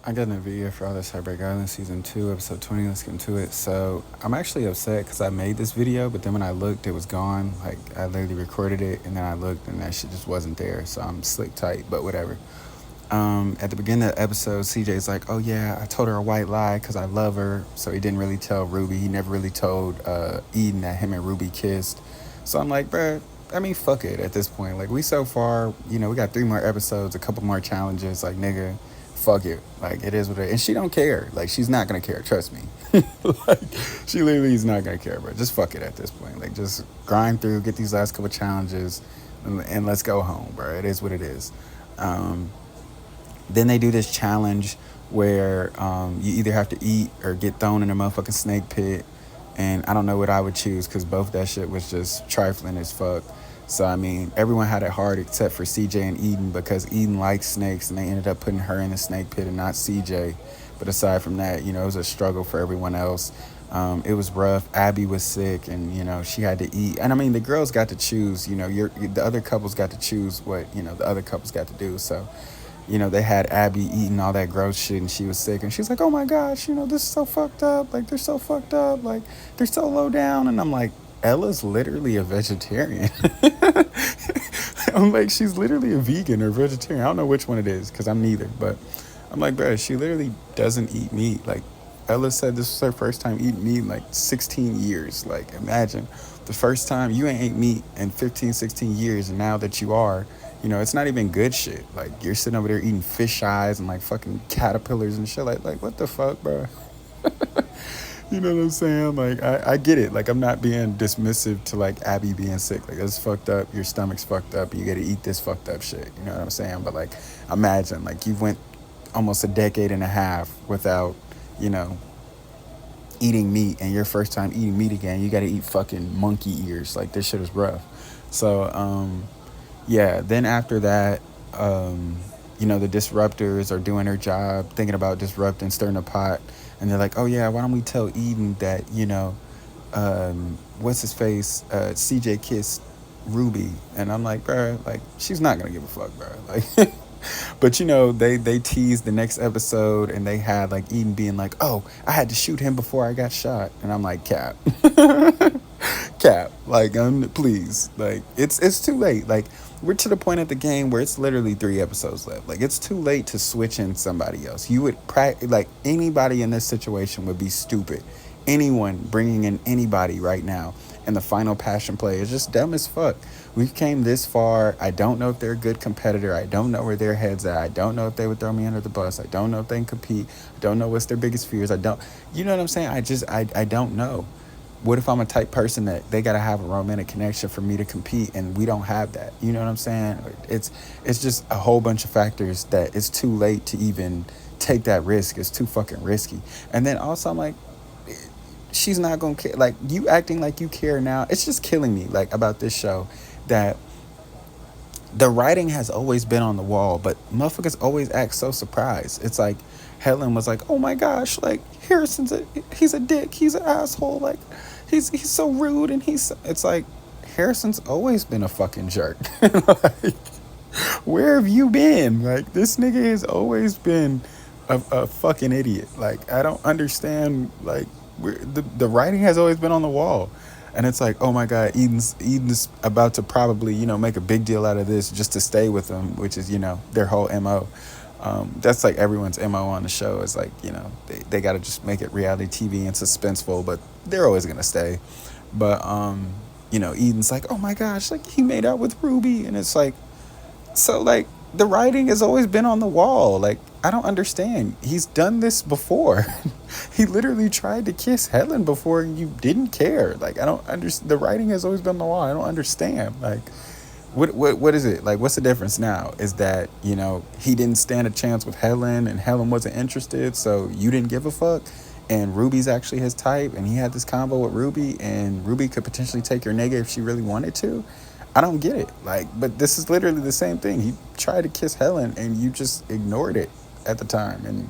I got a video for all this Heartbreak Island season 2, episode 20. Let's get into it. So I'm actually upset because I made this video, but then when I looked, it was gone. Like I literally recorded it, and then I looked, and that shit just wasn't there. So I'm slick tight, but whatever. At the beginning of the episode, CJ's like, "Oh yeah, I told her a white lie because I love her." So he didn't really tell Ruby. He never really told Eden that him and Ruby kissed. So I'm like, bruh, I mean, fuck it at this point. Like, we so far, we got 3 more episodes, a couple more challenges. Like, nigga, fuck it. Like, it is what it is. And she don't care. Like, she's not gonna care. Trust me. Like, she literally is not gonna care, bro. Just fuck it at this point. Like, just grind through, get these last couple challenges, and let's go home, bro. It is what it is. Um, then they do this challenge where you either have to eat or get thrown in a motherfucking snake pit. And I don't know what I would choose because both that shit was just trifling as fuck. So, I mean, everyone had it hard except for CJ and Eden because Eden likes snakes and they ended up putting her in the snake pit and not CJ. But aside from that, it was a struggle for everyone else. It was rough. Abby was sick and, she had to eat. And I mean, the girls got to choose, the other couples got to choose what, the other couples got to do. So, they had Abby eating all that gross shit and she was sick. And she's like, oh my gosh, this is so fucked up. Like, they're so fucked up. Like, they're so low down. And I'm like, Ella's literally a vegetarian. I'm like, she's literally a vegan or vegetarian. I don't know which one it is because I'm neither. But I'm like, bro, she literally doesn't eat meat. Like, Ella said this was her first time eating meat in like 16 years. Like, imagine the first time you ain't ate meat in 15, 16 years. And now that you are, it's not even good shit. Like, you're sitting over there eating fish eyes and like fucking caterpillars and shit. Like what the fuck, bro? You know what I'm saying? Like, I get it. Like, I'm not being dismissive to like Abby being sick. Like, that's fucked up. Your stomach's fucked up. You got to eat this fucked up shit. You know what I'm saying? But like, imagine like you went almost a decade and a half without, you know, eating meat, and your first time eating meat again, you got to eat fucking monkey ears. Like, this shit is rough. So, yeah. Then after that, the disruptors are doing their job, thinking about disrupting, stirring the pot, and they're like, "Oh yeah, why don't we tell Eden that what's his face, CJ kissed Ruby?" And I'm like, bro, like she's not gonna give a fuck, bro. Like, but they teased the next episode, and they had like Eden being like, "Oh, I had to shoot him before I got shot," and I'm like, cap. Cap, like, please, like, it's too late. Like, we're to the point at the game where it's literally 3 episodes left. Like, it's too late to switch in somebody else. You would like, anybody in this situation would be stupid. Anyone bringing in anybody right now in the final passion play is just dumb as fuck. We came this far. I don't know if they're a good competitor. I don't know where their heads at. I don't know if they would throw me under the bus. I don't know if they can compete. I don't know what's their biggest fears. I don't, you know what I'm saying? I don't know. What if I'm a type person that they gotta have a romantic connection for me to compete, and we don't have that? You know what I'm saying? It's just a whole bunch of factors that it's too late to even take that risk. It's too fucking risky. And then also, I'm like, she's not gonna care. Like, you acting like you care now, it's just killing me. Like, about this show, that the writing has always been on the wall, but motherfuckers always act so surprised. It's like Helen was like, "Oh my gosh, like he's a dick, he's an asshole, like he's so rude," and it's like, Harrison's always been a fucking jerk. Like, where have you been? Like, this nigga has always been a fucking idiot. Like, I don't understand. Like, the writing has always been on the wall. And it's like, oh my God, Eden's about to probably, make a big deal out of this just to stay with them, which is, their whole MO. That's like everyone's MO on the show is like, they got to just make it reality TV and suspenseful, but they're always going to stay. But, Eden's like, oh my gosh, like he made out with Ruby. And it's like, so like the writing has always been on the wall. Like, I don't understand. He's done this before. He literally tried to kiss Helen before and you didn't care. Like, I don't understand. The writing has always been on the wall. I don't understand. Like, what is it? Like, what's the difference now? Is that, he didn't stand a chance with Helen and Helen wasn't interested, so you didn't give a fuck? And Ruby's actually his type, and he had this combo with Ruby, and Ruby could potentially take your nigga if she really wanted to? I don't get it. Like, but this is literally the same thing. He tried to kiss Helen, and you just ignored it at the time, and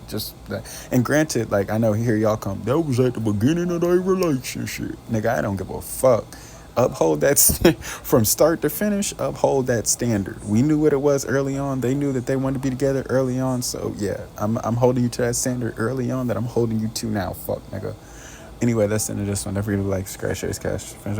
and granted, like, I know here y'all come, that was at the beginning of their relationship. Nigga, I don't give a fuck. Uphold that from start to finish. Uphold that standard. We knew what it was early on. They knew that they wanted to be together early on. So yeah, I'm holding you to that standard early on that I'm holding you to now. Fuck nigga. Anyway, that's the end of this one. Don't forget to like, subscribe, share, cash. Friends,